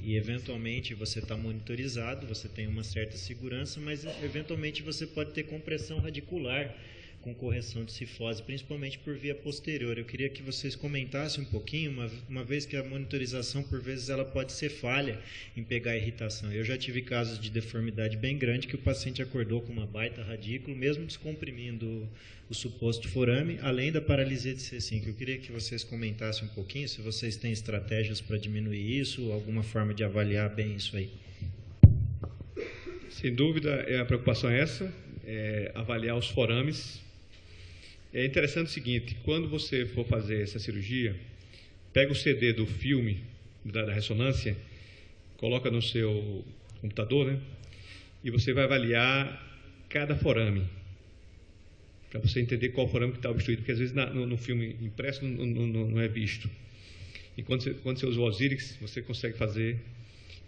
e eventualmente você está monitorizado, você tem uma certa segurança, mas eventualmente você pode ter compressão radicular com correção de cifose, principalmente por via posterior. Eu queria que vocês comentassem um pouquinho, uma vez que a monitorização, por vezes, ela pode ser falha em pegar irritação. Eu já tive casos de deformidade bem grande que o paciente acordou com uma baita radícula, mesmo descomprimindo o suposto forame, além da paralisia de C5. Eu queria que vocês comentassem um pouquinho, se vocês têm estratégias para diminuir isso, alguma forma de avaliar bem isso aí. Sem dúvida, a preocupação é essa, avaliar os forames. É interessante o seguinte, quando você for fazer essa cirurgia, pega o CD do filme da ressonância, coloca no seu computador, né? E você vai avaliar cada forame, para você entender qual forame que está obstruído, porque às vezes no filme impresso não é visto. E quando você usa o Osiris, você consegue fazer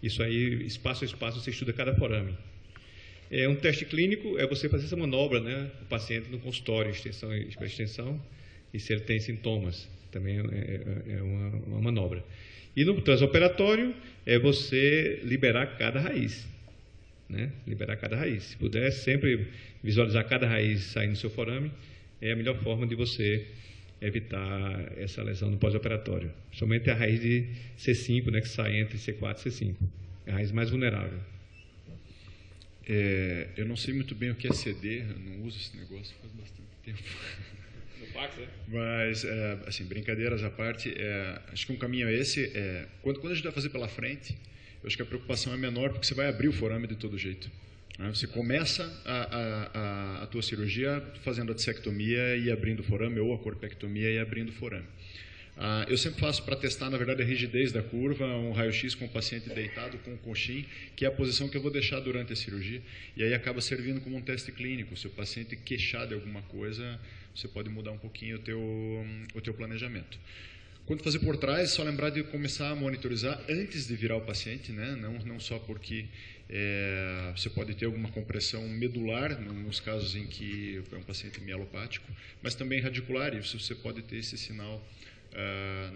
isso aí, espaço a espaço, você estuda cada forame. Um teste clínico é você fazer essa manobra, né, o paciente no consultório, extensão, e se ele tem sintomas, também é uma manobra. E no transoperatório é você liberar cada raiz, né, liberar cada raiz. Se puder sempre visualizar cada raiz saindo do seu forame, é a melhor forma de você evitar essa lesão no pós-operatório. Somente a raiz de C5, né, que sai entre C4 e C5, é a raiz mais vulnerável. Eu não sei muito bem o que é CD, eu não uso esse negócio faz bastante tempo. No fax, né? Mas, assim, brincadeiras à parte, acho que um caminho é esse. Quando a gente vai fazer pela frente, eu acho que a preocupação é menor, porque você vai abrir o forame de todo jeito. Né? Você começa a tua cirurgia fazendo a dissectomia e abrindo o forame, ou a corpectomia e abrindo o forame. Eu sempre faço, para testar, na verdade, a rigidez da curva, um raio-x com o paciente deitado com o coxim, que é a posição que eu vou deixar durante a cirurgia, e aí acaba servindo como um teste clínico. Se o paciente queixar de alguma coisa, você pode mudar um pouquinho o teu planejamento. Quando fazer por trás, só lembrar de começar a monitorizar antes de virar o paciente, né? Não só porque você pode ter alguma compressão medular, nos casos em que é um paciente mielopático, mas também radicular, e você pode ter esse sinal.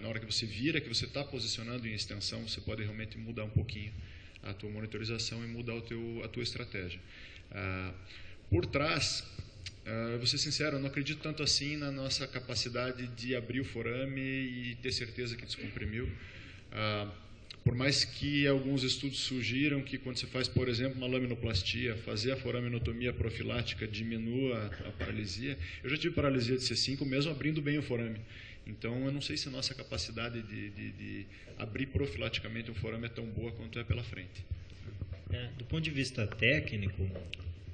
Na hora que você vira, que você está posicionando em extensão, você pode realmente mudar um pouquinho a tua monitorização e mudar a tua estratégia. Por trás, vou ser sincero, eu não acredito tanto assim na nossa capacidade de abrir o forame e ter certeza que descomprimiu. Por mais que alguns estudos sugiram que quando você faz, por exemplo, uma laminoplastia, fazer a foraminotomia profilática diminua a paralisia. Eu já tive paralisia de C5 mesmo abrindo bem o forame. Então, eu não sei se a nossa capacidade de abrir profilaticamente um forame é tão boa quanto é pela frente. Do ponto de vista técnico,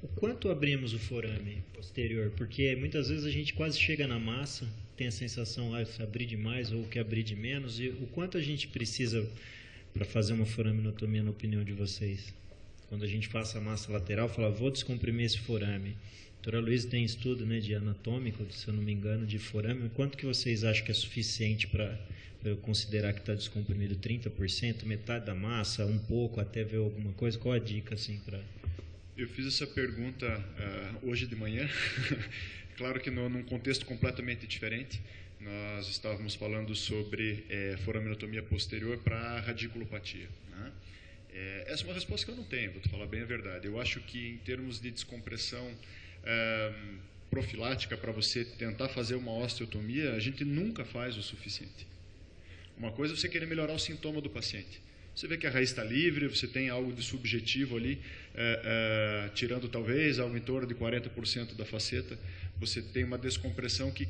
o quanto abrimos o forame posterior? Porque muitas vezes a gente quase chega na massa, tem a sensação de abrir demais ou que abrir de menos, e o quanto a gente precisa para fazer uma foraminotomia, na opinião de vocês? Quando a gente passa a massa lateral, fala, vou descomprimir esse forame. A doutora Luiz tem estudo, né, de anatômico, se eu não me engano, de forame. Quanto que vocês acham que é suficiente para eu considerar que está descomprimido? 30%, metade da massa, um pouco, até ver alguma coisa? Qual a dica, assim, para... Eu fiz essa pergunta hoje de manhã, claro que num contexto completamente diferente. Nós estávamos falando sobre foraminotomia posterior para radiculopatia, né? Essa é uma resposta que eu não tenho, vou te falar bem a verdade. Eu acho que em termos de descompressão profilática para você tentar fazer uma osteotomia, a gente nunca faz o suficiente. Uma coisa é você querer melhorar o sintoma do paciente. Você vê que a raiz está livre, você tem algo de subjetivo ali, tirando talvez algo em torno de 40% da faceta, você tem uma descompressão que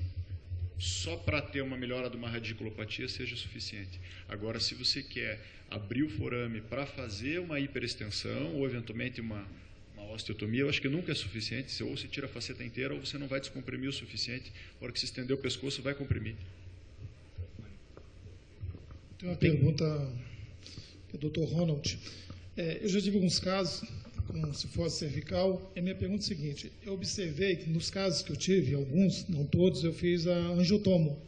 só para ter uma melhora de uma radiculopatia seja suficiente. Agora, se você quer abrir o forame para fazer uma hiperextensão ou eventualmente uma osteotomia, eu acho que nunca é suficiente. Ou você tira a faceta inteira ou você não vai descomprimir o suficiente. Na hora que você estender o pescoço, vai comprimir. Tem uma pergunta do Dr. Ronald. Eu já tive alguns casos com cifose cervical. A minha pergunta é a seguinte: eu observei que nos casos que eu tive, alguns, não todos, eu fiz a angiotomo.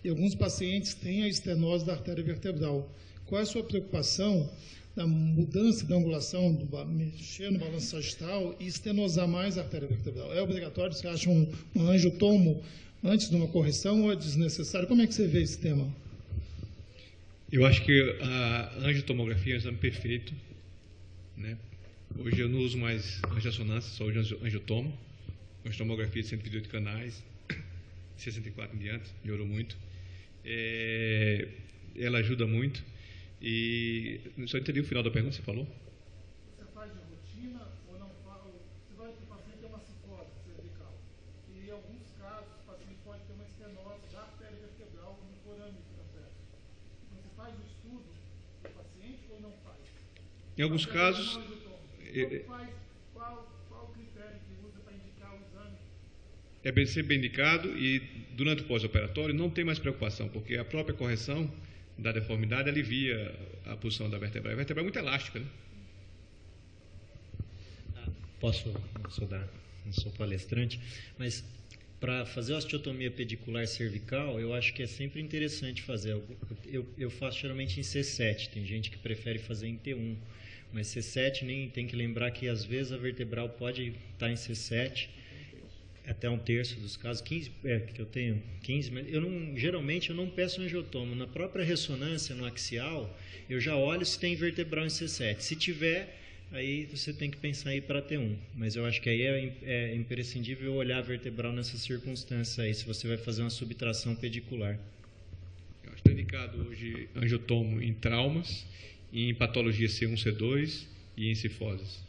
E alguns pacientes têm a estenose da artéria vertebral. Qual é a sua preocupação da mudança da angulação, mexer no balanço sagital e estenosar mais a artéria vertebral? É obrigatório? Você acha um angiotomo antes de uma correção ou é desnecessário? Como é que você vê esse tema? Eu acho que a angiotomografia é um exame perfeito, né? Hoje eu não uso mais angiorressonância, só uso angiotomo. Angiotomografia de 128 canais, 64 em diante, melhorou muito. Ela ajuda muito. E só entendi o final da pergunta, você falou? Você faz de rotina ou não faz? Você vai ter o paciente ter uma cifose cervical. E em alguns casos, o paciente pode ter uma estenose da artéria vertebral no forame transverso. Então, você faz o estudo do paciente ou não faz? Em alguns casos... Qual o critério que usa para indicar o exame? É bem ser bem indicado e durante o pós-operatório não tem mais preocupação, porque a própria correção da deformidade alivia a posição da vértebra. A vértebra é muito elástica, né? Não sou palestrante, mas para fazer osteotomia pedicular cervical, eu acho que é sempre interessante fazer. Eu faço geralmente em C7, tem gente que prefere fazer em T1, mas C7 nem tem que lembrar que às vezes a vertebral pode estar em C7, até 1/3 dos casos, 15, que eu tenho 15, mas geralmente eu não peço angiotomo. Na própria ressonância, no axial, eu já olho se tem vertebral em C7. Se tiver, aí você tem que pensar em ir para T1. Mas eu acho que aí é imprescindível olhar a vertebral nessas circunstâncias aí, se você vai fazer uma subtração pedicular. Eu acho que está indicado hoje angiotomo em traumas, em patologia C1, C2 e em cifoses.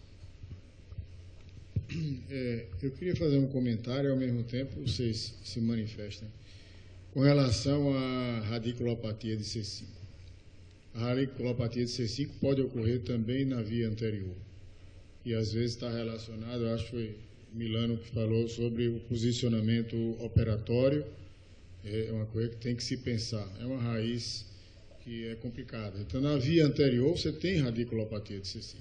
Eu queria fazer um comentário e, ao mesmo tempo, vocês se manifestem. Com relação à radiculopatia de C5. A radiculopatia de C5 pode ocorrer também na via anterior. E, às vezes, está relacionado, eu acho que foi Milano que falou sobre o posicionamento operatório. É uma coisa que tem que se pensar. É uma raiz que é complicada. Então, na via anterior, você tem radiculopatia de C5.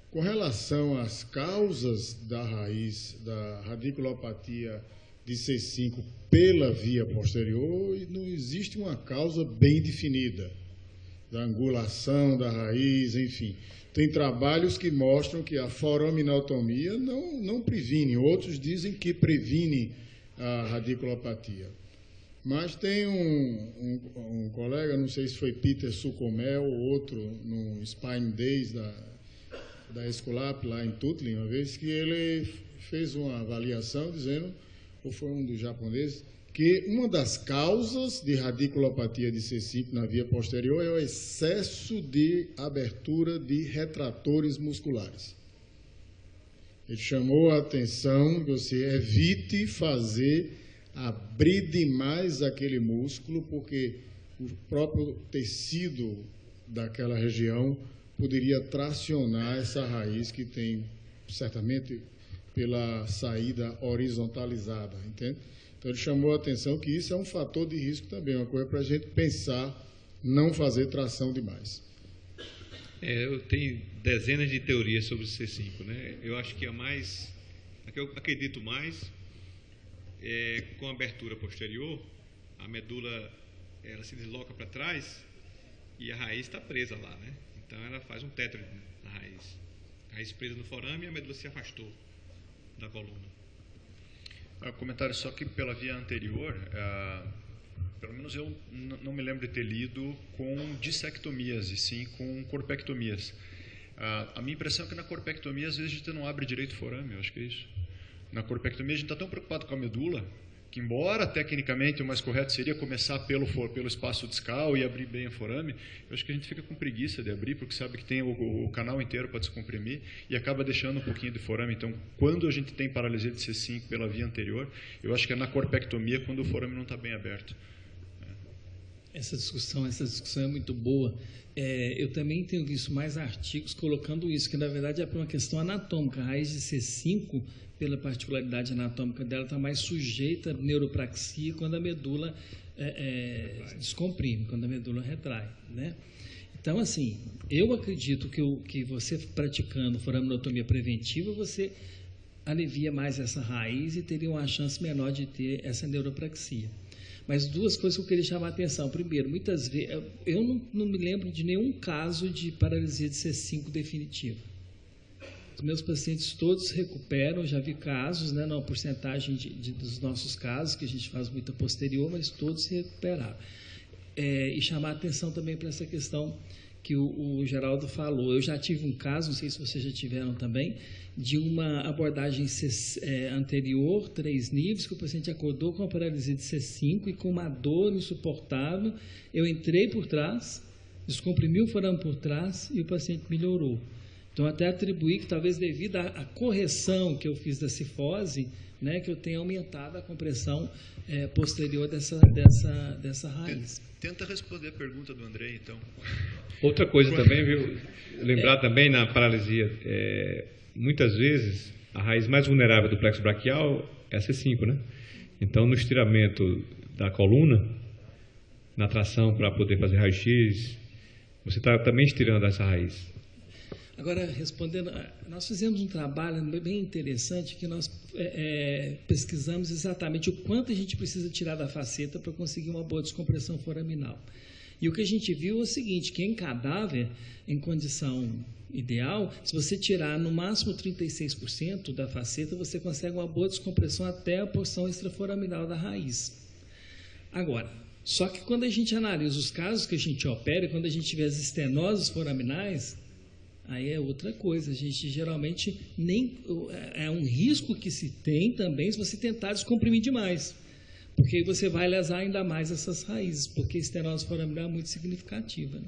Com relação às causas da raiz da radiculopatia de C5 pela via posterior, não existe uma causa bem definida, da angulação da raiz, enfim. Tem trabalhos que mostram que a foraminotomia não previne, outros dizem que previne a radiculopatia. Mas tem um colega, não sei se foi Peter Sucomel ou outro, no Spine Days da Escolap, lá em Tuttlin, uma vez, que ele fez uma avaliação dizendo, ou foi um dos japoneses, que uma das causas de radiculopatia de C5 na via posterior é o excesso de abertura de retratores musculares. Ele chamou a atenção que você evite abrir demais aquele músculo, porque o próprio tecido daquela região poderia tracionar essa raiz que tem, certamente, pela saída horizontalizada, entende? Então, ele chamou a atenção que isso é um fator de risco também, uma coisa para a gente pensar, não fazer tração demais. Eu tenho dezenas de teorias sobre o C5, né? Eu acho que a que eu acredito mais é com a abertura posterior, a medula ela se desloca para trás e a raiz está presa lá, né? Então, ela faz um tétro na raiz. A raiz presa no forame e a medula se afastou da coluna. Comentário só que pela via anterior, pelo menos eu não me lembro de ter lido com dissectomias, e sim com corpectomias. A minha impressão é que na corpectomia, às vezes, a gente não abre direito o forame, eu acho que é isso. Na corpectomia, a gente está tão preocupado com a medula, que embora tecnicamente o mais correto seria começar pelo espaço discal e abrir bem o forame, eu acho que a gente fica com preguiça de abrir, porque sabe que tem o canal inteiro para descomprimir e acaba deixando um pouquinho de forame. Então, quando a gente tem paralisia de C5 pela via anterior, eu acho que é na corpectomia quando o forame não está bem aberto. Essa discussão é muito boa. Eu também tenho visto mais artigos colocando isso, que na verdade é por uma questão anatômica. A raiz de C5, pela particularidade anatômica dela, está mais sujeita à neuropraxia quando a medula descomprime, quando a medula retrai, né? Então, assim, eu acredito que você praticando foraminotomia preventiva, você alivia mais essa raiz e teria uma chance menor de ter essa neuropraxia. Mas duas coisas que eu queria chamar a atenção. Primeiro, muitas vezes, eu não me lembro de nenhum caso de paralisia de C5 definitiva. Os meus pacientes todos recuperam, já vi casos, né, na porcentagem dos nossos casos, que a gente faz muita posterior, mas todos se recuperaram. e chamar a atenção também para essa questão que o Geraldo falou. Eu já tive um caso, não sei se vocês já tiveram também, de uma abordagem anterior, 3 níveis, que o paciente acordou com a paralisia de C5 e com uma dor insuportável. Eu entrei por trás, descomprimi o forame por trás e o paciente melhorou. Então, até atribuí que talvez devido à correção que eu fiz da cifose, né, que eu tenha aumentado a compressão posterior dessa raiz. Tenta responder a pergunta do Andrei, então. Outra coisa também, viu? Lembrar também na paralisia, muitas vezes a raiz mais vulnerável do plexo braquial é a C5, né? Então, no estiramento da coluna, na tração para poder fazer raio-x, você está também estirando essa raiz. Agora, respondendo, nós fizemos um trabalho bem interessante que nós pesquisamos exatamente o quanto a gente precisa tirar da faceta para conseguir uma boa descompressão foraminal. E o que a gente viu é o seguinte, que em cadáver, em condição ideal, se você tirar no máximo 36% da faceta, você consegue uma boa descompressão até a porção extraforaminal da raiz. Agora, só que quando a gente analisa os casos que a gente opera, quando a gente vê as estenoses foraminais, aí é outra coisa. A gente geralmente é um risco que se tem também se você tentar descomprimir demais, porque aí você vai lesar ainda mais essas raízes, porque a estenose foraminal é muito significativa, né?